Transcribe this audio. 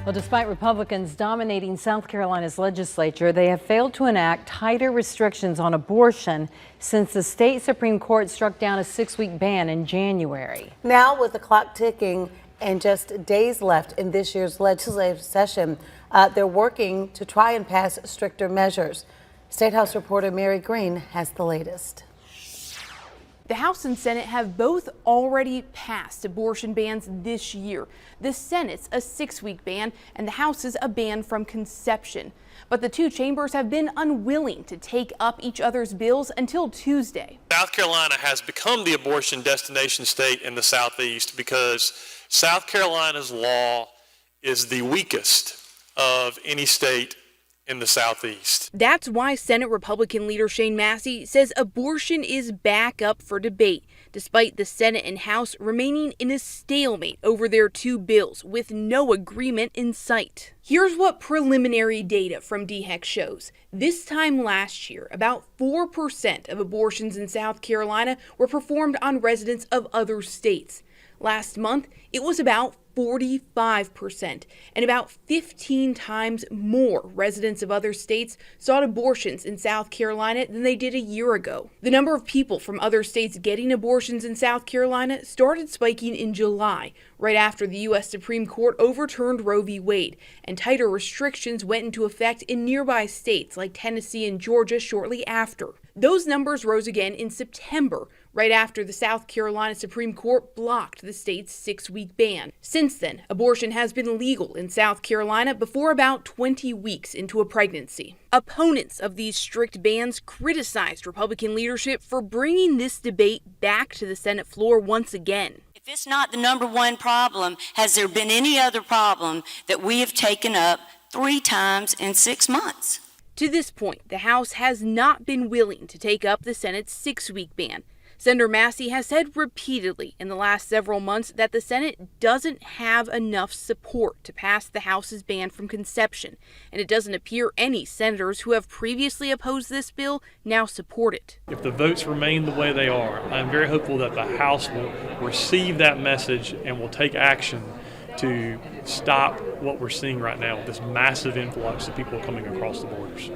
Well, despite Republicans dominating South Carolina's legislature, they have failed to enact tighter restrictions on abortion since the state Supreme Court struck down a 6-week ban in January. Now, with the clock ticking and just days left in this year's legislative session, they're working to try and pass stricter measures. State House reporter Mary Green has the latest. The House and Senate have both already passed abortion bans this year. The Senate's a 6-week ban and the House's a ban from conception. But the two chambers have been unwilling to take up each other's bills until Tuesday. South Carolina has become the abortion destination state in the Southeast because South Carolina's law is the weakest of any state in the Southeast. That's why Senate Republican leader Shane Massey says abortion is back up for debate, despite the Senate and House remaining in a stalemate over their two bills with no agreement in sight. Here's what preliminary data from DHEC shows. This time last year, about 4% of abortions in South Carolina were performed on residents of other states. Last month, it was about 45%, and about 15 times more residents of other states sought abortions in South Carolina than they did a year ago. The number of people from other states getting abortions in South Carolina started spiking in July, right after the U.S. Supreme Court overturned Roe v. Wade, and tighter restrictions went into effect in nearby states like Tennessee and Georgia shortly after. Those numbers rose again in September, right after the South Carolina Supreme Court blocked the state's 6-week ban. Since then, abortion has been legal in South Carolina before about 20 weeks into a pregnancy. Opponents of these strict bans criticized Republican leadership for bringing this debate back to the Senate floor once again. If it's not the number one problem, has there been any other problem that we have taken up 3 times in 6 months? To this point, the House has not been willing to take up the Senate's 6-week ban. Senator Massey has said repeatedly in the last several months that the Senate doesn't have enough support to pass the House's ban from conception, and it doesn't appear any senators who have previously opposed this bill now support it. If the votes remain the way they are, I'm very hopeful that the House will receive that message and will take action to stop what we're seeing right now, this massive influx of people coming across the borders.